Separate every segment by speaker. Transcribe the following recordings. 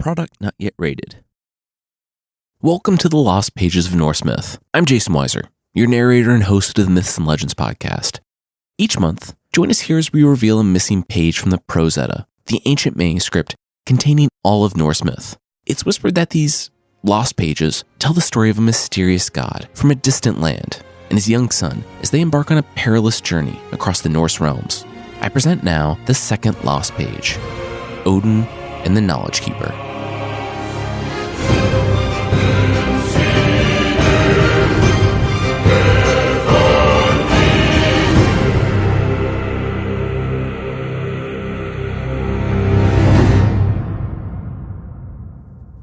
Speaker 1: Product not yet rated. Welcome to the Lost Pages of Norse Myth. I'm Jason Weiser, your narrator and host of the Myths and Legends podcast. Each month, join us here as we reveal a missing page from the Prose Edda, the ancient manuscript containing all of Norse myth. It's whispered that these lost pages tell the story of a mysterious god from a distant land and his young son as they embark on a perilous journey across the Norse realms. I present now the second lost page, Odin and the Knowledge Keeper.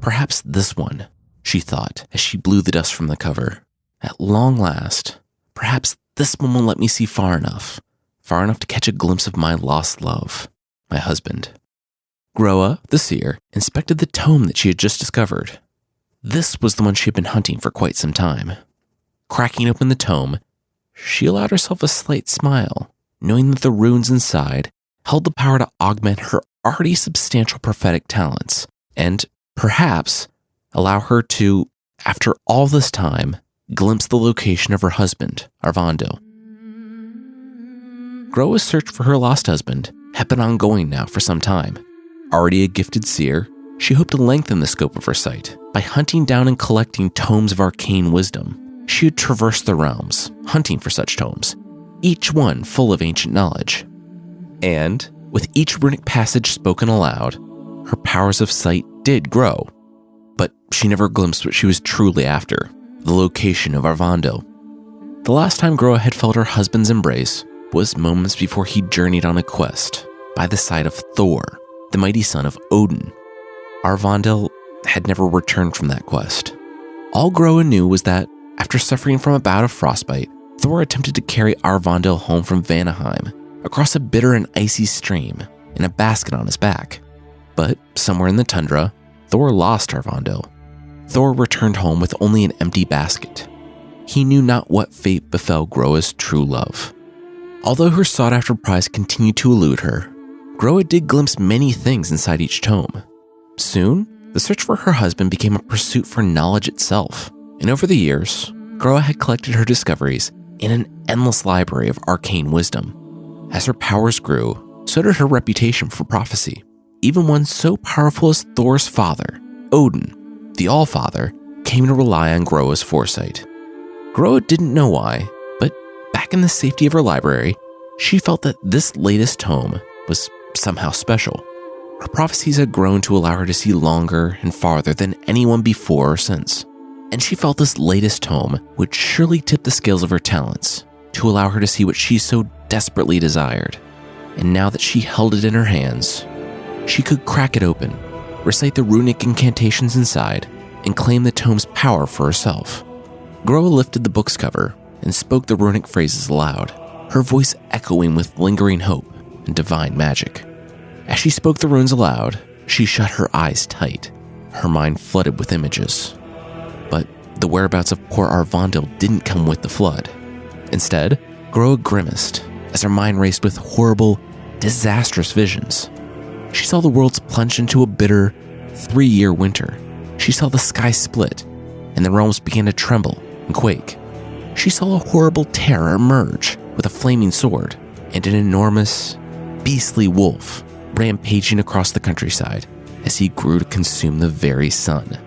Speaker 1: Perhaps this one, she thought as she blew the dust from the cover. At long last, perhaps this one will let me see far enough to catch a glimpse of my lost love, my husband. Groa, the seer, inspected the tome that she had just discovered. This was the one she had been hunting for quite some time. Cracking open the tome, she allowed herself a slight smile, knowing that the runes inside held the power to augment her already substantial prophetic talents, and perhaps allow her to, after all this time, glimpse the location of her husband, Arvando. Groa's search for her lost husband had been ongoing now for some time. Already a gifted seer, she hoped to lengthen the scope of her sight by hunting down and collecting tomes of arcane wisdom. She had traversed the realms, hunting for such tomes, each one full of ancient knowledge. And, with each runic passage spoken aloud, her powers of sight did grow. But she never glimpsed what she was truly after, the location of Arvando. The last time Groa had felt her husband's embrace was moments before he journeyed on a quest by the side of Thor, the mighty son of Odin. Arvandel had never returned from that quest. All Groa knew was that, after suffering from a bout of frostbite, Thor attempted to carry Arvandel home from Vanaheim across a bitter and icy stream in a basket on his back. But somewhere in the tundra, Thor lost Arvandel. Thor returned home with only an empty basket. He knew not what fate befell Groa's true love. Although her sought-after prize continued to elude her, Groa did glimpse many things inside each tome. Soon, the search for her husband became a pursuit for knowledge itself, and over the years, Groa had collected her discoveries in an endless library of arcane wisdom. As her powers grew, so did her reputation for prophecy. Even one so powerful as Thor's father, Odin, the All-Father, came to rely on Groa's foresight. Groa didn't know why, but back in the safety of her library, she felt that this latest tome was somehow special. Her prophecies had grown to allow her to see longer and farther than anyone before or since, and she felt this latest tome would surely tip the scales of her talents to allow her to see what she so desperately desired. And now that she held it in her hands, she could crack it open, recite the runic incantations inside, and claim the tome's power for herself. Groa lifted the book's cover and spoke the runic phrases aloud, her voice echoing with lingering hope and divine magic. As she spoke the runes aloud, she shut her eyes tight, her mind flooded with images. But the whereabouts of poor Arvandel didn't come with the flood. Instead, Groa grimaced as her mind raced with horrible, disastrous visions. She saw the worlds plunge into a bitter 3-year winter. She saw the sky split, and the realms began to tremble and quake. She saw a horrible terror emerge with a flaming sword, and an enormous, beastly wolf rampaging across the countryside as he grew to consume the very sun.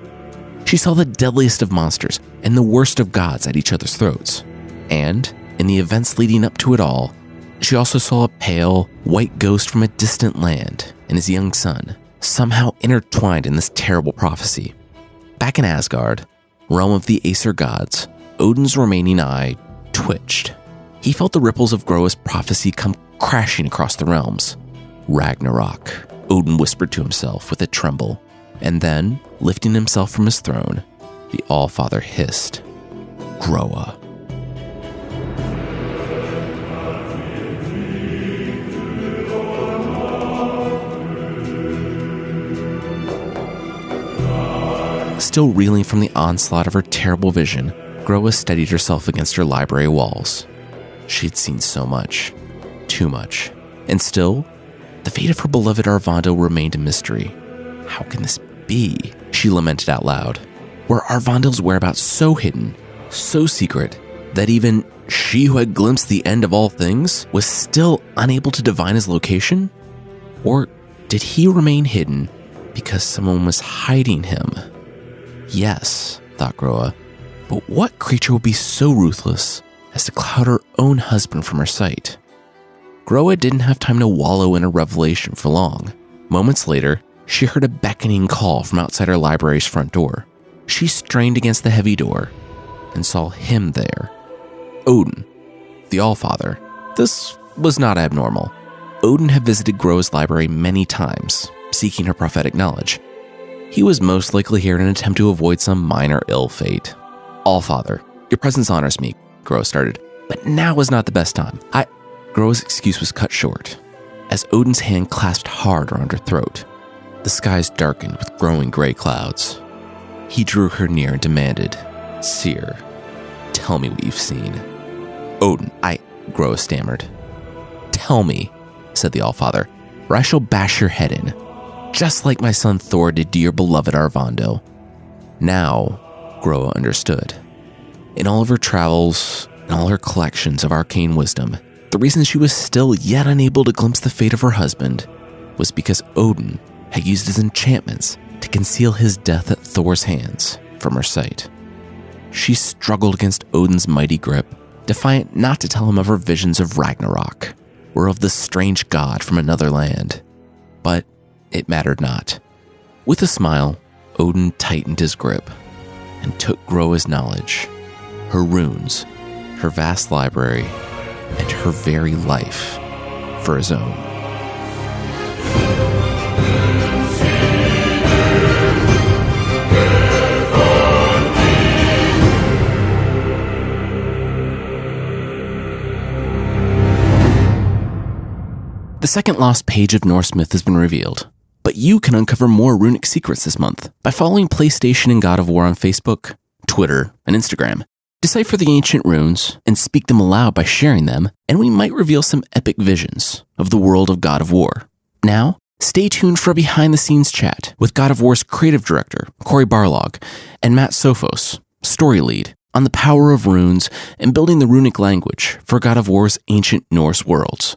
Speaker 1: She saw the deadliest of monsters and the worst of gods at each other's throats. And, in the events leading up to it all, she also saw a pale, white ghost from a distant land and his young son, somehow intertwined in this terrible prophecy. Back in Asgard, realm of the Aesir gods, Odin's remaining eye twitched. He felt the ripples of Groa's prophecy come crashing across the realms. Ragnarok, Odin whispered to himself with a tremble, and then, lifting himself from his throne, the All-Father hissed, Groa. Still reeling from the onslaught of her terrible vision, Groa steadied herself against her library walls. She had seen so much, too much, and still, the fate of her beloved Arvando remained a mystery. How can this be, she lamented out loud? Were Arvandel's whereabouts so hidden, so secret, that even she who had glimpsed the end of all things was still unable to divine his location? Or did he remain hidden because someone was hiding him? Yes, thought Groa, but what creature would be so ruthless as to cloud her own husband from her sight? Groa didn't have time to wallow in a revelation for long. Moments later, she heard a beckoning call from outside her library's front door. She strained against the heavy door and saw him there. Odin, the Allfather. This was not abnormal. Odin had visited Groa's library many times, seeking her prophetic knowledge. He was most likely here in an attempt to avoid some minor ill fate. Allfather, your presence honors me, Groa started, but now was not the best time. Groa's excuse was cut short, as Odin's hand clasped hard around her throat. The skies darkened with growing gray clouds. He drew her near and demanded, Seer, tell me what you've seen. Odin, Groa stammered. Tell me, said the Allfather, or I shall bash your head in, just like my son Thor did to your beloved Arvando. Now, Groa understood. In all of her travels, and all her collections of arcane wisdom, the reason she was still yet unable to glimpse the fate of her husband was because Odin had used his enchantments to conceal his death at Thor's hands from her sight. She struggled against Odin's mighty grip, defiant not to tell him of her visions of Ragnarok, or of the strange god from another land. But it mattered not. With a smile, Odin tightened his grip and took Groa's knowledge, her runes, her vast library, and her very life for his own. The second lost page of Norse myth has been revealed, but you can uncover more runic secrets this month by following PlayStation and God of War on Facebook, Twitter, and Instagram. Decipher the ancient runes and speak them aloud by sharing them, and we might reveal some epic visions of the world of God of War. Now, stay tuned for a behind-the-scenes chat with God of War's creative director, Cory Barlog, and Matt Sophos, story lead, on the power of runes and building the runic language for God of War's ancient Norse worlds.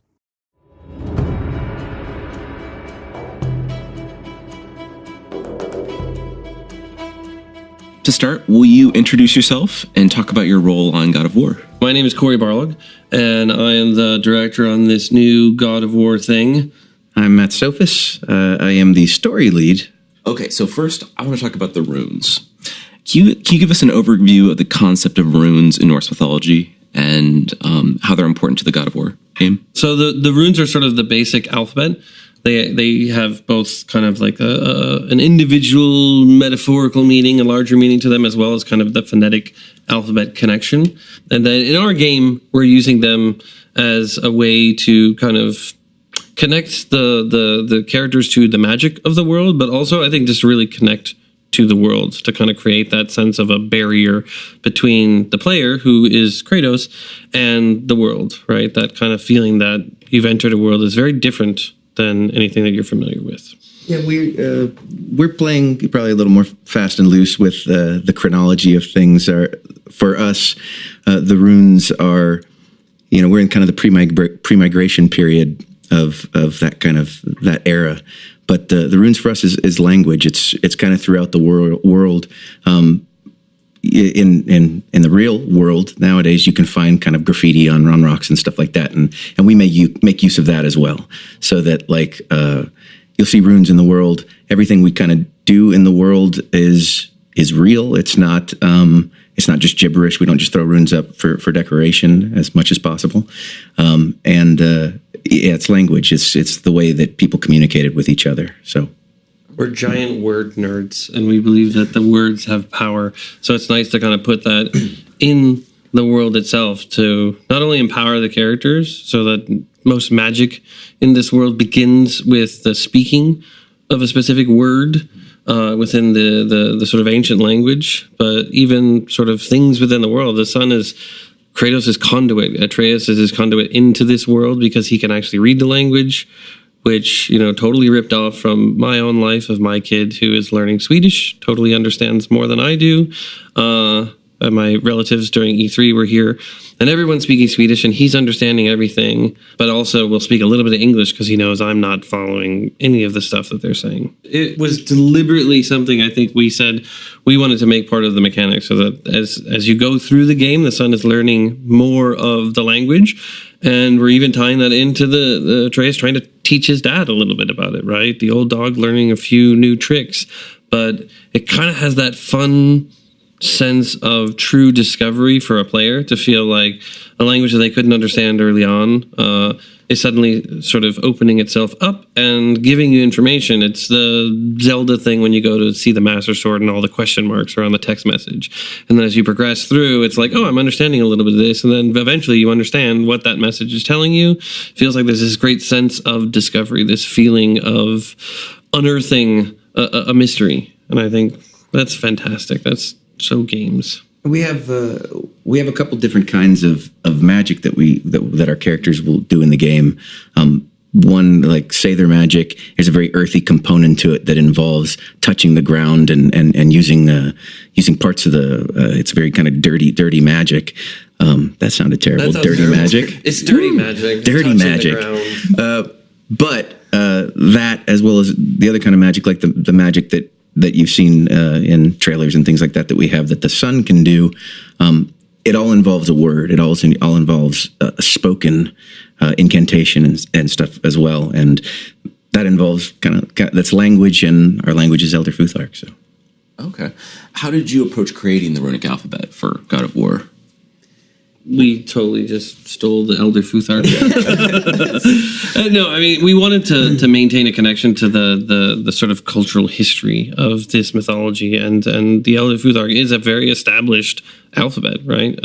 Speaker 1: To start, will you introduce yourself and talk about your role on God of War?
Speaker 2: My name is Cory Barlog, and I am the director on this new God of War thing.
Speaker 3: I'm Matt Sophos. I am the story lead.
Speaker 1: Okay, so first, I want to talk about the runes. Can you give us an overview of the concept of runes in Norse mythology and how they're important to the God of War game?
Speaker 2: So the runes are sort of the basic alphabet. They have both kind of like an individual metaphorical meaning, a larger meaning to them, as well as kind of the phonetic alphabet connection. And then in our game, we're using them as a way to kind of connect the characters to the magic of the world, but also I think just really connect to the world to kind of create that sense of a barrier between the player, who is Kratos, and the world, right? That kind of feeling that you've entered a world is very different than anything that you're familiar with.
Speaker 3: Yeah, we're playing probably a little more fast and loose with the chronology of things. For us, the runes are, we're in kind of the pre-migration period of that era. But the runes for us is language. It's kind of throughout the world. In the real world nowadays, you can find kind of graffiti on rocks and stuff like that, and we make use of that as well. So that you'll see runes in the world. Everything we kind of do in the world is real. It's not just gibberish. We don't just throw runes up for decoration as much as possible. It's language. It's the way that people communicated with each other. So.
Speaker 2: We're giant word nerds, and we believe that the words have power. So it's nice to kind of put that in the world itself to not only empower the characters, so that most magic in this world begins with the speaking of a specific word within the sort of ancient language, but even sort of things within the world. The sun is Kratos' conduit. Atreus is his conduit into this world because he can actually read the language. which, totally ripped off from my own life of my kid who is learning Swedish, totally understands more than I do. My relatives during E3 were here, and everyone's speaking Swedish, and he's understanding everything, but also will speak a little bit of English because he knows I'm not following any of the stuff that they're saying. It was deliberately something I think we said we wanted to make part of the mechanics, so that as you go through the game, the son is learning more of the language, and we're even tying that into the Atreus trying to teach his dad a little bit about it, right? The old dog learning a few new tricks, but it kind of has that fun sense of true discovery for a player to feel like a language that they couldn't understand early on is suddenly sort of opening itself up and giving you information. It's the Zelda thing when you go to see the Master Sword and all the question marks are on the text message. And then as you progress through, it's like, oh, I'm understanding a little bit of this. And then eventually you understand what that message is telling you. Feels like there's this great sense of discovery, this feeling of unearthing a mystery. And I think that's fantastic. That's so games.
Speaker 3: We have a couple different kinds of magic that our characters will do in the game. One, like Sather magic, there's a very earthy component to it that involves touching the ground and using parts of it's very kind of dirty magic. That sounded terrible. Dirty magic.
Speaker 2: It's dirty magic.
Speaker 3: Dirty magic. But that, as well as the other kind of magic, like the magic that you've seen in trailers and things like that we have that the son can do, it all involves a word. It all involves a spoken incantation and stuff as well. And that involves that's language, and our language is Elder Futhark. So,
Speaker 1: okay. How did you approach creating the runic alphabet for God of War?
Speaker 2: We totally just stole the Elder Futhark. No, I mean, we wanted to maintain a connection to the sort of cultural history of this mythology, and the Elder Futhark is a very established alphabet, right?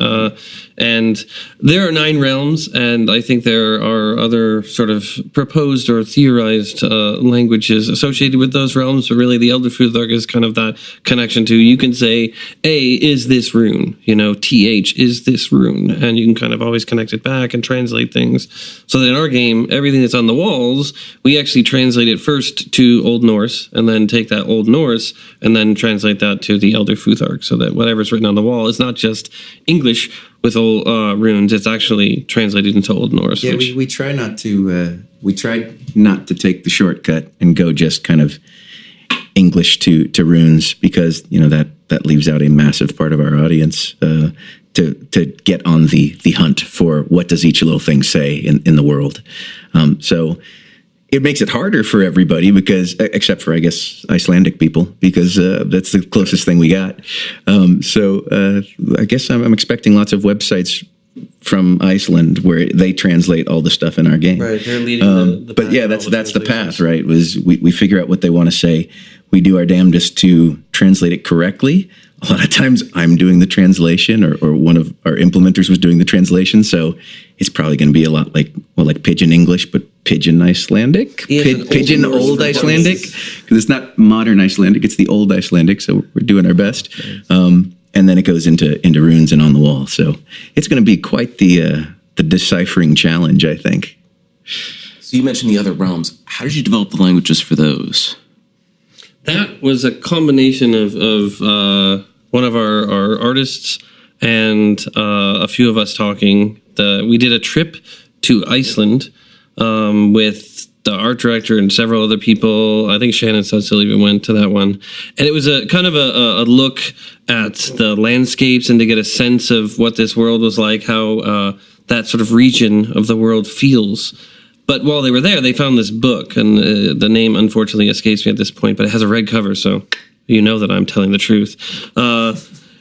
Speaker 2: And there are 9 realms, and I think there are other sort of proposed or theorized languages associated with those realms, but really the Elder Futhark is kind of that connection to, you can say, A is this rune, TH is this rune, and you can kind of always connect it back and translate things. So that in our game, everything that's on the walls, we actually translate it first to Old Norse, and then take that Old Norse, and then translate that to the Elder Futhark, so that whatever's written on the wall is not just English with old runes, it's actually translated into Old Norse.
Speaker 3: Yeah, we try not to take the shortcut and go just kind of English to runes, because that leaves out a massive part of our audience to get on the hunt for what does each little thing say in the world. So it makes it harder for everybody, because, except for, I guess, Icelandic people, because that's the closest thing we got. So I guess I'm expecting lots of websites from Iceland where they translate all the stuff in our game.
Speaker 2: Right, they're leading the
Speaker 3: but yeah, that's the path, right? We figure out what they want to say. We do our damnedest to translate it correctly. A lot of times I'm doing the translation, or one of our implementers was doing the translation. So it's probably going to be a lot like Pidgin English, but Pidgin Icelandic, Pidgin Old Icelandic, because it's not modern Icelandic, it's the old Icelandic. So we're doing our best. And then it goes into runes and on the wall. So it's going to be quite the deciphering challenge, I think.
Speaker 1: So you mentioned the other realms. How did you develop the languages for those?
Speaker 2: That was a combination of one of our artists and a few of us talking. We did a trip to Iceland with the art director and several other people. I think Shannon Sudsill even went to that one. And it was a kind of a look at the landscapes and to get a sense of what this world was like, how that sort of region of the world feels. But while they were there, they found this book, and the name unfortunately escapes me at this point, but it has a red cover, so you know that I'm telling the truth.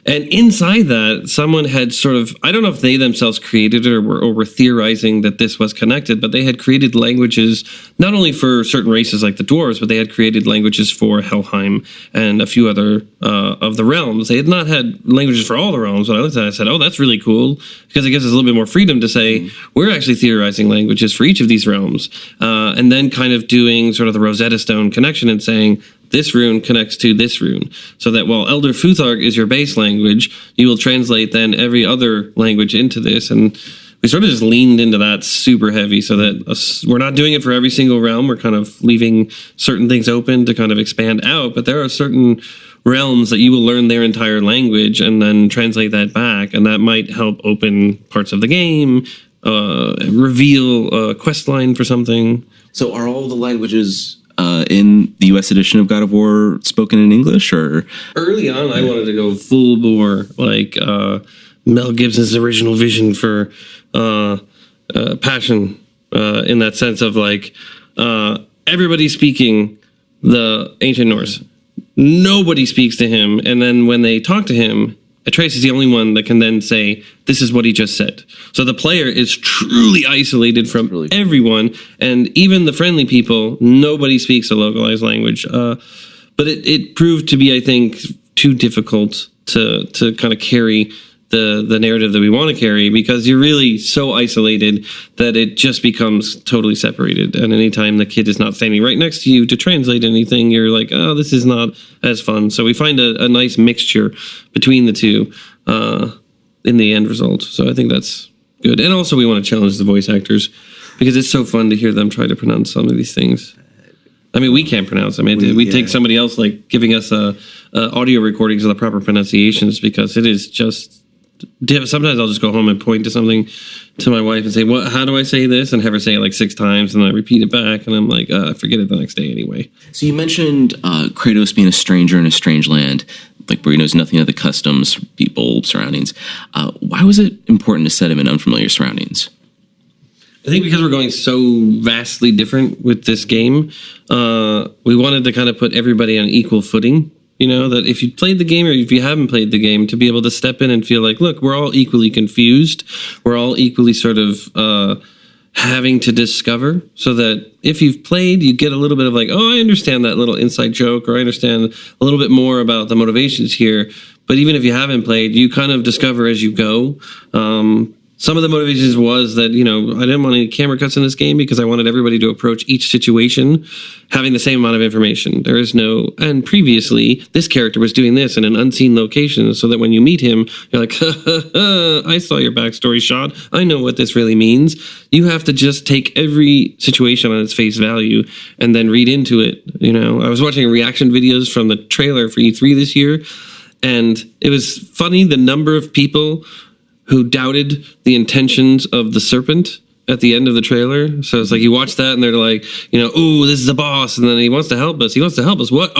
Speaker 2: And inside that, someone had sort of, I don't know if they themselves created it or were theorizing that this was connected, but they had created languages, not only for certain races like the dwarves, but they had created languages for Helheim and a few other of the realms. They had not had languages for all the realms, but I looked at it and I said, oh, that's really cool, because it gives us a little bit more freedom to say, we're actually theorizing languages for each of these realms. And then kind of doing sort of the Rosetta Stone connection and saying, this rune connects to this rune, so that while Elder Futhark is your base language, you will translate then every other language into this. And we sort of just leaned into that super heavy, so that we're not doing it for every single realm. We're kind of leaving certain things open to kind of expand out, but there are certain realms that you will learn their entire language and then translate that back, and that might help open parts of the game, reveal a quest line for something.
Speaker 1: So are all the languages in the US edition of God of War spoken in English? Or
Speaker 2: early on, I wanted to go full bore, like Mel Gibson's original vision for Passion, in that sense of like everybody speaking the ancient Norse. Nobody speaks to him, and then when they talk to him, Atreus is the only one that can then say, this is what he just said. So the player is truly isolated from everyone, and even the friendly people, nobody speaks a localized language. But it proved to be, I think, too difficult to kind of carry the narrative that we want to carry, because you're really so isolated that it just becomes totally separated. And anytime the kid is not standing right next to you to translate anything, you're like, oh, this is not as fun. So we find a nice mixture between the two in the end result. So I think that's good. And also we want to challenge the voice actors, because it's so fun to hear them try to pronounce some of these things. I mean, we can't pronounce them. We take somebody else like giving us audio recordings of the proper pronunciations, because it is just... Sometimes I'll just go home and point to something to my wife and say, "What? How do I say this?" and have her say it like 6 times, and then I repeat it back, and I'm like, I forget it the next day anyway.
Speaker 1: So you mentioned Kratos being a stranger in a strange land, like where he knows nothing of the customs, people, surroundings. Why was it important to set him in unfamiliar surroundings?
Speaker 2: I think because we're going so vastly different with this game, we wanted to kind of put everybody on equal footing. You know, that if you played the game or if you haven't played the game, to be able to step in and feel like, look, we're all equally confused. We're all equally sort of having to discover, so that if you've played, you get a little bit of like, oh, I understand that little inside joke, or I understand a little bit more about the motivations here. But even if you haven't played, you kind of discover as you go. Some of the motivations was that, you know, I didn't want any camera cuts in this game because I wanted everybody to approach each situation having the same amount of information. There is no, and previously this character was doing this in an unseen location, so that when you meet him, you're like, I saw your backstory shot. I know what this really means. You have to just take every situation on its face value and then read into it. You know, I was watching reaction videos from the trailer for E3 this year, and it was funny the number of people who doubted the intentions of the serpent at the end of the trailer. So it's like you watch that and they're like, you know, oh, this is the boss, and then he wants to help us. He wants to help us. What?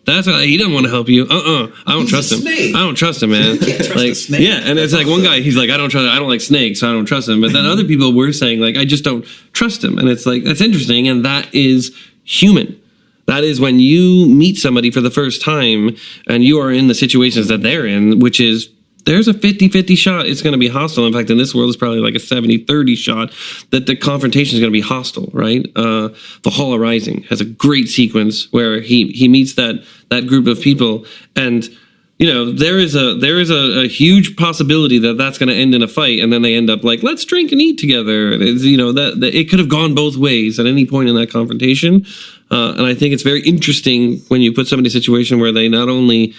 Speaker 2: That's he doesn't want to help you. I don't trust him. I don't trust him, man. Like, yeah, and it's like one guy, he's like, I don't like snakes, so I don't trust him. But then other people were saying like, I just don't trust him, and it's like, that's interesting, and that is human. That is when you meet somebody for the first time and you are in the situations that they're in, which is, there's a 50-50 shot it's going to be hostile. In fact, in this world, it's probably like a 70-30 shot that the confrontation is going to be hostile, right? Valhalla Rising has a great sequence where he meets that group of people, and you know, there is a huge possibility that that's going to end in a fight, and then they end up like, let's drink and eat together. And it's, you know, that it could have gone both ways at any point in that confrontation. And I think it's very interesting when you put somebody in a situation where they not only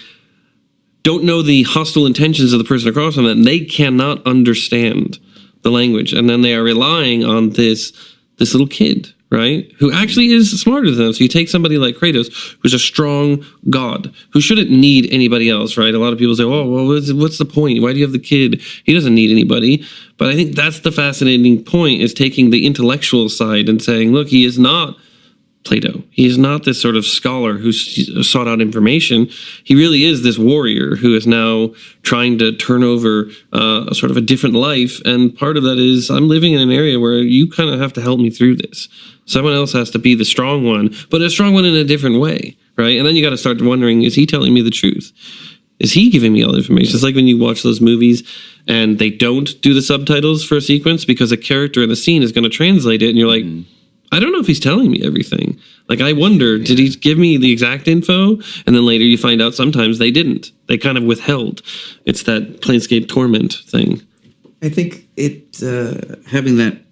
Speaker 2: don't know the hostile intentions of the person across from them, they cannot understand the language, and then they are relying on this little kid, right, who actually is smarter than them. So you take somebody like Kratos, who's a strong god, who shouldn't need anybody else, right? A lot of people say, oh, well, what's the point? Why do you have the kid? He doesn't need anybody. But I think that's the fascinating point, is taking the intellectual side and saying, look, he is not Plato. He is not this sort of scholar who sought out information. He really is this warrior who is now trying to turn over a sort of a different life. And part of that is, I'm living in an area where you kind of have to help me through this. Someone else has to be the strong one, but a strong one in a different way, right? And then you got to start wondering, is he telling me the truth? Is he giving me all the information? It's like when you watch those movies and they don't do the subtitles for a sequence because a character in the scene is going to translate it, and you're like, I don't know if he's telling me everything. Like, I wonder, did he give me the exact info? And then later you find out sometimes they didn't. They kind of withheld. It's that Planescape Torment thing.
Speaker 3: I think it having that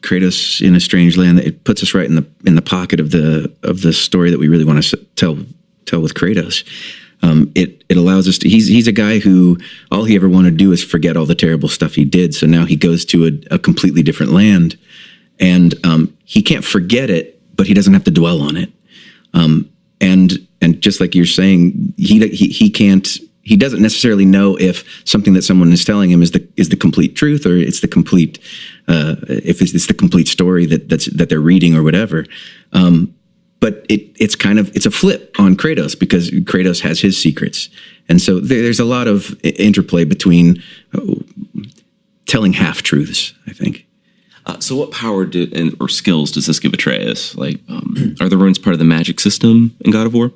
Speaker 3: Kratos in a strange land, it puts us right in the pocket of the story that we really want to tell with Kratos. It allows us to. He's a guy who all he ever wanted to do is forget all the terrible stuff he did. So now he goes to a completely different land, and he can't forget it, but he doesn't have to dwell on it. And just like you're saying, he can't. He doesn't necessarily know if something that someone is telling him is the complete truth, or it's the complete if it's the complete story that they're reading or whatever. But it's a flip on Kratos, because Kratos has his secrets, and so there's a lot of interplay between telling half truths, I think.
Speaker 1: So what power or skills does this give Atreus? Like, are the runes part of the magic system in God of War?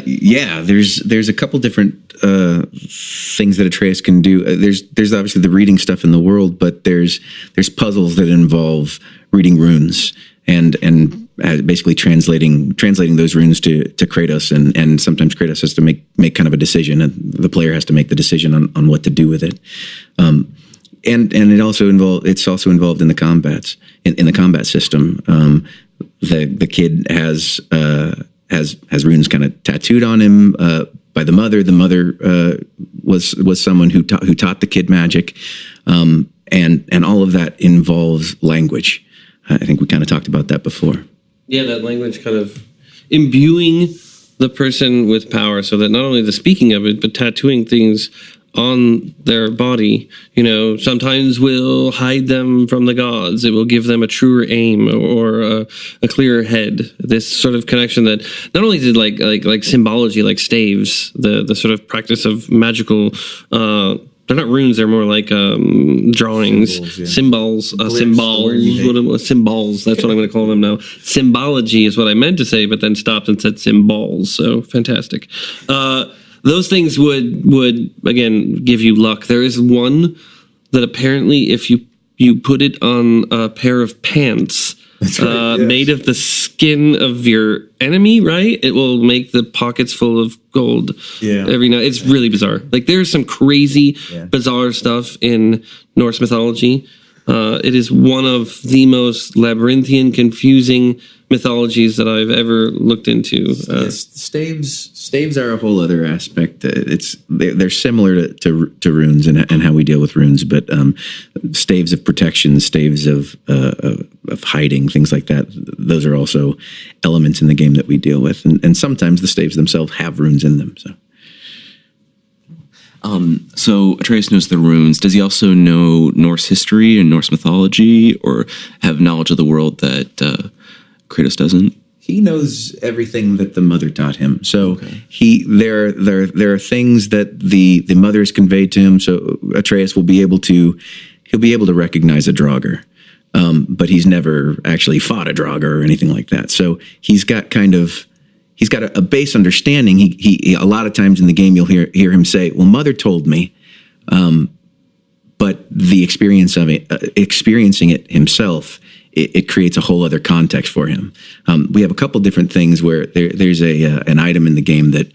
Speaker 3: Yeah, there's a couple different things that Atreus can do. There's obviously the reading stuff in the world, but there's puzzles that involve reading runes and basically translating those runes to Kratos, and sometimes Kratos has to make kind of a decision, and the player has to make the decision on what to do with it. And it's also involved in the combats in the combat system. The kid has runes kind of tattooed on him by the mother. The mother was someone who taught the kid magic, and all of that involves language. I think we kind of talked about that before.
Speaker 2: Yeah, that language kind of imbuing the person with power, so that not only the speaking of it, but tattooing things on their body, sometimes will hide them from the gods. It will give them a truer aim or a clearer head. This sort of connection that not only did like symbology, like staves, the sort of practice of magical. They're not runes. They're more like drawings, symbols, symbols. That's what I'm going to call them now. Symbology is what I meant to say, but then stopped and said symbols. So fantastic. Those things would again give you luck. There is one that apparently, if you put it on a pair of pants made of the skin of your enemy, right, it will make the pockets full of gold. Every night. It's really bizarre. Like, there's some crazy, bizarre stuff in Norse mythology. It is one of the most labyrinthian, confusing mythologies that I've ever looked into.
Speaker 3: Staves are a whole other aspect. They're similar to runes and how we deal with runes, but staves of protection, staves of hiding, things like that. Those are also elements in the game that we deal with, and sometimes the staves themselves have runes in them.
Speaker 1: So Atreus knows the runes. Does he also know Norse history and Norse mythology, or have knowledge of the world that Kratos doesn't?
Speaker 3: He knows everything that the mother taught him. So there are things that the mother has conveyed to him. So Atreus will be able to recognize a Draugr, but he's never actually fought a Draugr or anything like that. So he's got a base understanding. He a lot of times in the game you'll hear him say, "Well, mother told me," but the experience of it, experiencing it himself, it creates a whole other context for him. We have a couple different things where there's an item in the game that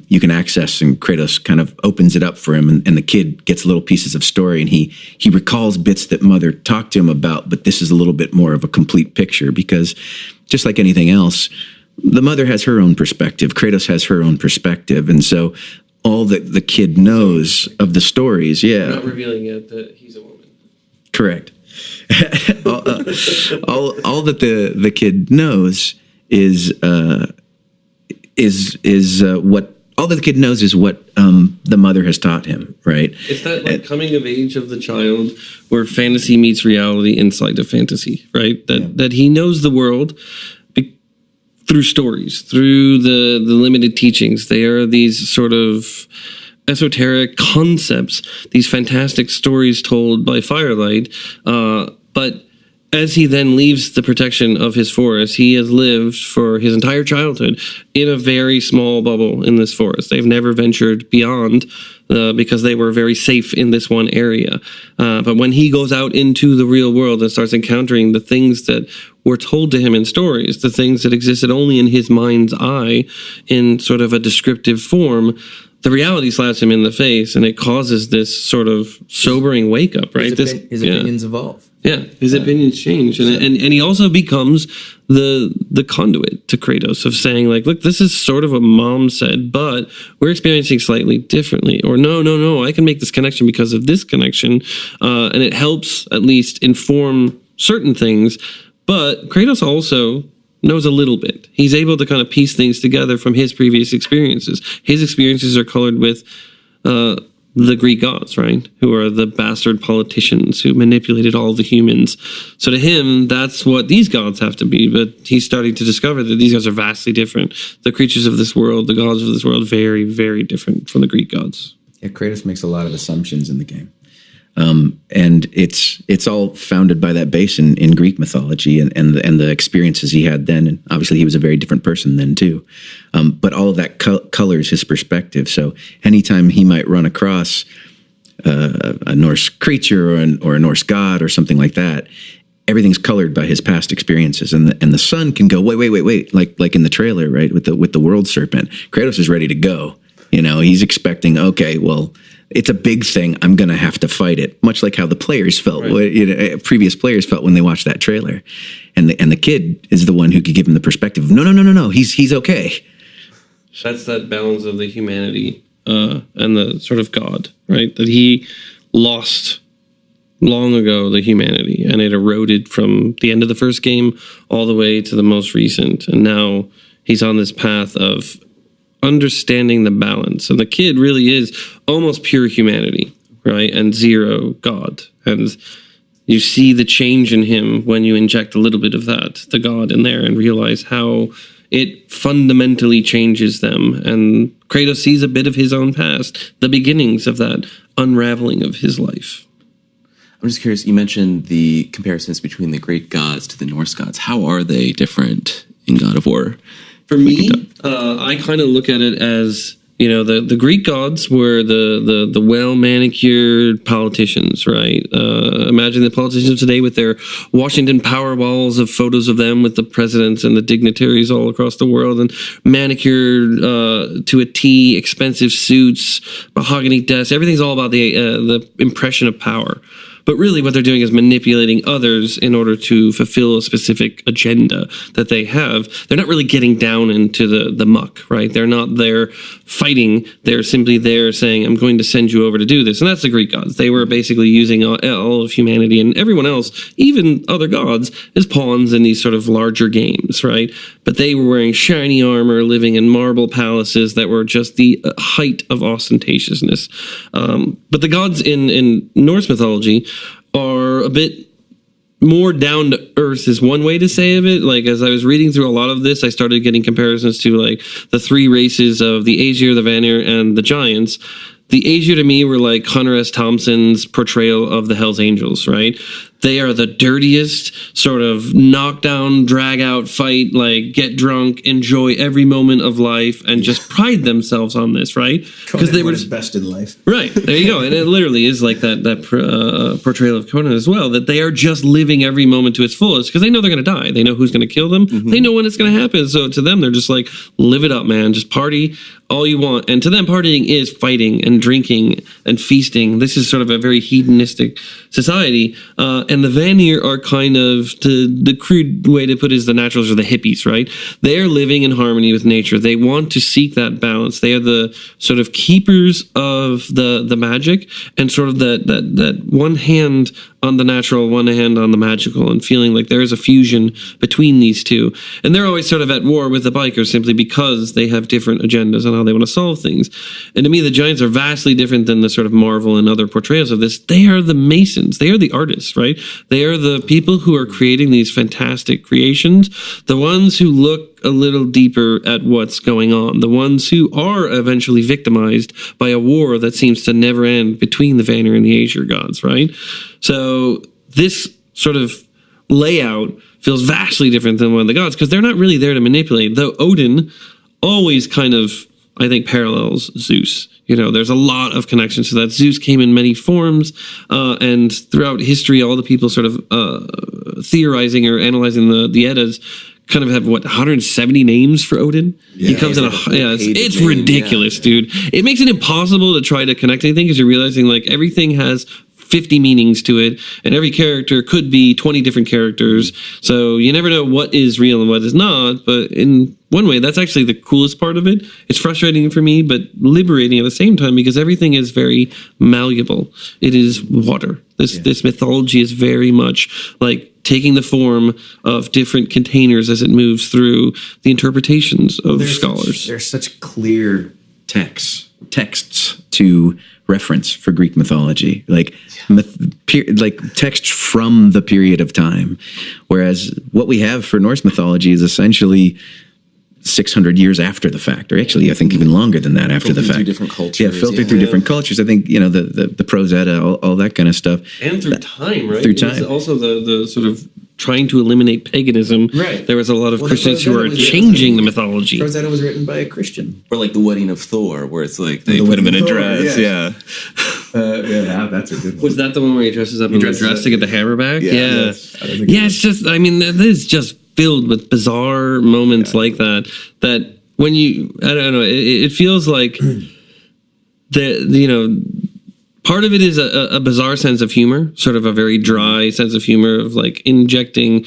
Speaker 3: you can access, and Kratos kind of opens it up for him, and the kid gets little pieces of story, and he recalls bits that mother talked to him about, but this is a little bit more of a complete picture, because just like anything else, the mother has her own perspective. Kratos has her own perspective, and so all that the kid knows of the stories,
Speaker 2: We're not revealing yet that he's a woman.
Speaker 3: Correct. all that the kid knows is what all that the kid knows is what the mother has taught him, right?
Speaker 2: It's that coming of age of the child, where fantasy meets reality inside of fantasy, right? That he knows the world through stories, through the limited teachings. They are these sort of esoteric concepts, these fantastic stories told by firelight. But as he then leaves the protection of his forest, he has lived for his entire childhood in a very small bubble in this forest. They've never ventured beyond because they were very safe in this one area. But when he goes out into the real world and starts encountering the things that were told to him in stories, the things that existed only in his mind's eye in sort of a descriptive form, the reality slaps him in the face, and it causes this sort of sobering wake up, right?
Speaker 3: His opinions evolve.
Speaker 2: Yeah, his opinions change, and he also becomes the conduit to Kratos of saying like, look, this is sort of what Mom said, but we're experiencing slightly differently. Or no, I can make this connection because of this connection, and it helps at least inform certain things. But Kratos also knows a little bit. He's able to kind of piece things together from his previous experiences. His experiences are colored with the Greek gods, right? Who are the bastard politicians who manipulated all the humans. So to him, that's what these gods have to be. But he's starting to discover that these gods are vastly different. The creatures of this world, the gods of this world, very, very different from the Greek gods.
Speaker 3: Yeah, Kratos makes a lot of assumptions in the game. And it's all founded by that base in Greek mythology and the experiences he had then. And obviously he was a very different person then too. But all of that colors his perspective. So anytime he might run across a Norse creature or a Norse god or something like that, everything's colored by his past experiences. And the son can go, wait, like in the trailer, right? With the world serpent, Kratos is ready to go. You know, he's expecting, okay, well, it's a big thing. I'm going to have to fight it. Much like how the players felt, right. Previous players felt when they watched that trailer. And the kid is the one who could give him the perspective of, no, he's okay.
Speaker 2: That's that balance of the humanity and the sort of God, right? That he lost long ago, the humanity, and it eroded from the end of the first game all the way to the most recent. And now he's on this path of understanding the balance, and the kid really is almost pure humanity, right, and zero God. And you see the change in him when you inject a little bit of that, the God, in there, and realize how it fundamentally changes them. And Kratos sees a bit of his own past, the beginnings of that unraveling of his life.
Speaker 1: I'm just curious, you mentioned the comparisons between the Greek gods to the Norse gods. How are they different in God of War?
Speaker 2: For me, I kind of look at it as, you know, the Greek gods were the well-manicured politicians, right? Imagine the politicians of today with their Washington power walls of photos of them with the presidents and the dignitaries all across the world, and manicured to a T, expensive suits, mahogany desks. Everything's all about the impression of power. But really what they're doing is manipulating others in order to fulfill a specific agenda that they have. They're not really getting down into the muck, right? They're not there fighting. They're simply there saying, I'm going to send you over to do this. And that's the Greek gods. They were basically using all of humanity and everyone else, even other gods, as pawns in these sort of larger games, right? But they were wearing shiny armor, living in marble palaces that were just the height of ostentatiousness. But the gods in Norse mythology are a bit more down to earth is one way to say of it. Like, as I was reading through a lot of this, I started getting comparisons to like the three races of the Aesir, the Vanir, and the Giants. The Aesir to me were like Hunter S. Thompson's portrayal of the Hells Angels, right? They are the dirtiest, sort of knockdown, drag out fight, like get drunk, enjoy every moment of life, and just pride themselves on this, right?
Speaker 3: Because they were his best in life.
Speaker 2: Right. There you go. And it literally is like that portrayal of Conan as well, that they are just living every moment to its fullest because they know they're going to die. They know who's going to kill them. Mm-hmm. They know when it's going to happen. So to them, they're just like, live it up, man. Just party all you want. And to them, partying is fighting and drinking and feasting. This is sort of a very hedonistic society. And the Vanir are kind of, the crude way to put it is the naturals or the hippies, right? They're living in harmony with nature. They want to seek that balance. They are the sort of keepers of the magic and sort of that one hand on the natural, one hand on the magical, and feeling like there is a fusion between these two. And they're always sort of at war with the bikers simply because they have different agendas on how they want to solve things. And to me, the Giants are vastly different than the sort of Marvel and other portrayals of this. They are the masons. They are the artists, right? They are the people who are creating these fantastic creations, the ones who look a little deeper at what's going on, the ones who are eventually victimized by a war that seems to never end between the Vanir and the Aesir gods, right? So this sort of layout feels vastly different than one of the gods because they're not really there to manipulate, though Odin always kind of, I think, parallels Zeus. You know, there's a lot of connections to that. Zeus came in many forms, and throughout history, all the people sort of theorizing or analyzing the Eddas kind of have 170 names for Odin.
Speaker 3: Yeah,
Speaker 2: he comes in it's ridiculous, dude. It makes it impossible to try to connect anything because you're realizing like everything has 50 meanings to it, and every character could be 20 different characters. So you never know what is real and what is not. But in one way, that's actually the coolest part of it. It's frustrating for me, but liberating at the same time, because everything is very malleable. It is water. This mythology is very much like taking the form of different containers as it moves through the interpretations of scholars.
Speaker 3: There's such clear texts to reference for Greek mythology, like text from the period of time, whereas what we have for Norse mythology is essentially 600 years after the fact, or actually I think even longer than that after the fact.
Speaker 1: Through different cultures.
Speaker 3: Yeah, filtered through different cultures. I think, the Prose Edda, all that kind of stuff.
Speaker 2: And through time, right?
Speaker 3: Through time.
Speaker 2: Also the sort of trying to eliminate paganism.
Speaker 3: Right.
Speaker 2: There was a lot of Christians who were changing the mythology.
Speaker 3: Prose Edda was written by a Christian.
Speaker 1: Or like the wedding of Thor, where it's like they put him in a dress. Yeah.
Speaker 3: That's a good one.
Speaker 2: Was that the one where he dresses up in a dress to get the hammer back? Yeah. It's just, this is just filled with bizarre moments like that when you, I don't know, it feels like part of it is a bizarre sense of humor, sort of a very dry sense of humor of like injecting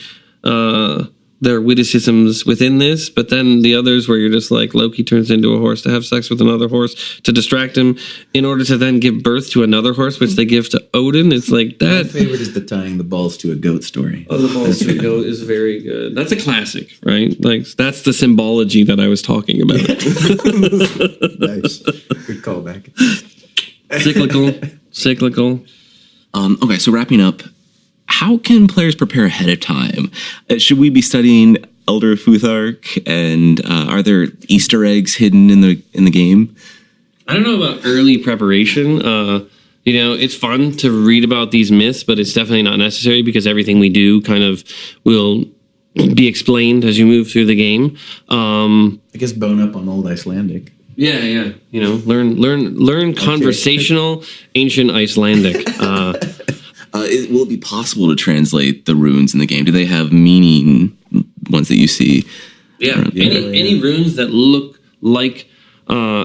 Speaker 2: their witticisms within this, but then the others where you're just like, Loki turns into a horse to have sex with another horse to distract him in order to then give birth to another horse, which they give to Odin. It's like that.
Speaker 3: My favorite is the tying the balls to a goat story.
Speaker 2: Oh, the balls to a goat is very good. That's a classic, right? Like, that's the symbology that I was talking about.
Speaker 3: Nice. Good callback.
Speaker 2: Cyclical.
Speaker 1: Okay, so wrapping up, how can players prepare ahead of time? Should we be studying Elder Futhark, and are there Easter eggs hidden in the game?
Speaker 2: I don't know about early preparation. It's fun to read about these myths, but it's definitely not necessary because everything we do kind of will be explained as you move through the game.
Speaker 3: I guess bone up on old Icelandic.
Speaker 2: Yeah. Learn conversational ancient Icelandic.
Speaker 1: Will it be possible to translate the runes in the game? Do they have meaning, ones that you see?
Speaker 2: Yeah. Any runes that look like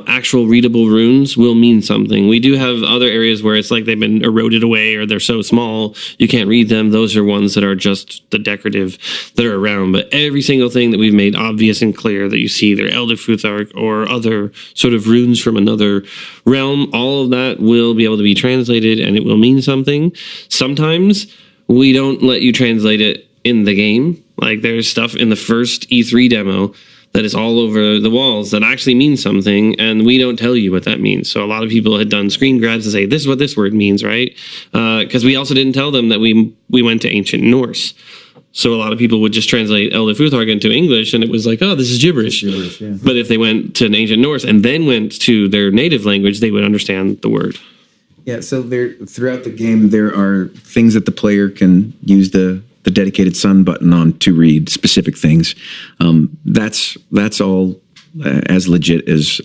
Speaker 2: actual readable runes will mean something. We do have other areas where it's like they've been eroded away or they're so small you can't read them. Those are ones that are just the decorative that are around. But every single thing that we've made obvious and clear that you see, they're Elder Futhark or other sort of runes from another realm, all of that will be able to be translated and it will mean something. Sometimes we don't let you translate it in the game. Like there's stuff in the first E3 demo that is all over the walls that actually means something, and we don't tell you what that means. So a lot of people had done screen grabs to say, this is what this word means, right? Because we also didn't tell them that we went to ancient Norse. So a lot of people would just translate Elder Futhark into English, and it was like, oh, this is gibberish.
Speaker 3: Yeah.
Speaker 2: But if they went to an ancient Norse and then went to their native language, they would understand the word.
Speaker 3: Yeah, so throughout the game, there are things that the player can use the dedicated sun button on to read specific things. That's all as legit as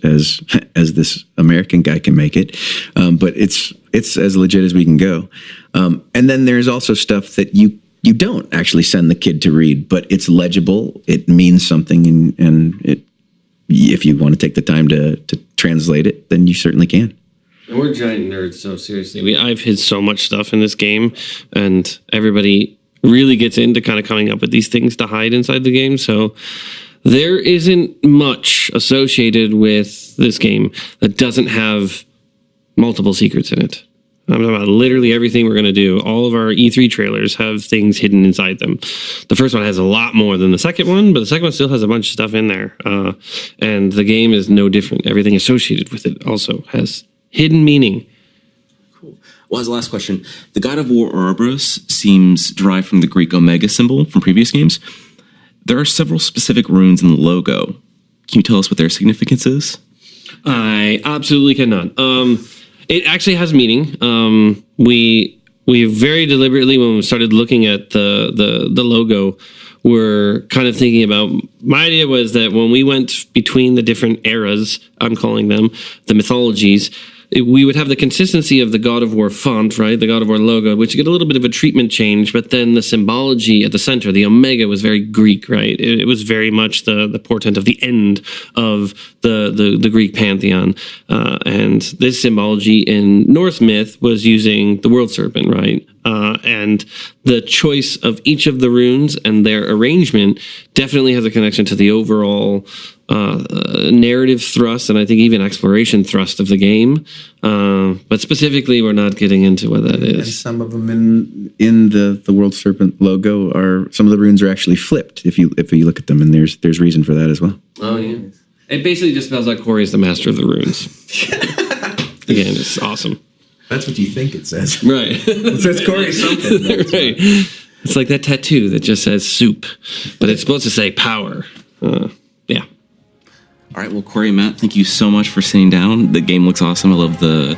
Speaker 3: this American guy can make it, but it's as legit as we can go. And then there's also stuff that you don't actually send the kid to read, but it's legible. It means something, and if you want to take the time to translate it, then you certainly can.
Speaker 2: And we're giant nerds, so seriously, I've hid so much stuff in this game, and everybody really gets into kind of coming up with these things to hide inside the game. So there isn't much associated with this game that doesn't have multiple secrets in it. I'm talking about literally everything we're going to do. All of our E3 trailers have things hidden inside them. The first one has a lot more than the second one, but the second one still has a bunch of stuff in there. And the game is no different. Everything associated with it also has hidden meaning.
Speaker 1: Well, as the last question, the god of war Ouroboros seems derived from the Greek omega symbol from previous games. There are several specific runes in the logo. Can you tell us what their significance is?
Speaker 2: I absolutely cannot. It actually has meaning. We very deliberately, when we started looking at the logo, were kind of thinking about, my idea was that when we went between the different eras, I'm calling them, the mythologies, we would have the consistency of the God of War font, right? The God of War logo, which you get a little bit of a treatment change, but then the symbology at the center, the Omega, was very Greek, right? It was very much the portent of the end of the Greek pantheon. And this symbology in Norse myth was using the world serpent, right? And the choice of each of the runes and their arrangement definitely has a connection to the overall narrative thrust, and I think even exploration thrust of the game. But specifically, we're not getting into what that is.
Speaker 3: And some of them in the World Serpent logo are, some of the runes are actually flipped if you look at them, and there's reason for that as well.
Speaker 2: Oh yeah, it basically just spells out Corey is the master of the runes. Again, it's awesome.
Speaker 3: That's what you think it says,
Speaker 2: right?
Speaker 3: It says Corey something,
Speaker 2: right? It's like that tattoo that just says soup, but it's supposed to say power. Yeah.
Speaker 1: All right, well, Corey and Matt, thank you so much for sitting down. The game looks awesome. I love the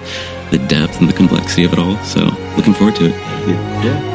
Speaker 1: depth and the complexity of it all. So looking forward to it.
Speaker 3: Yeah.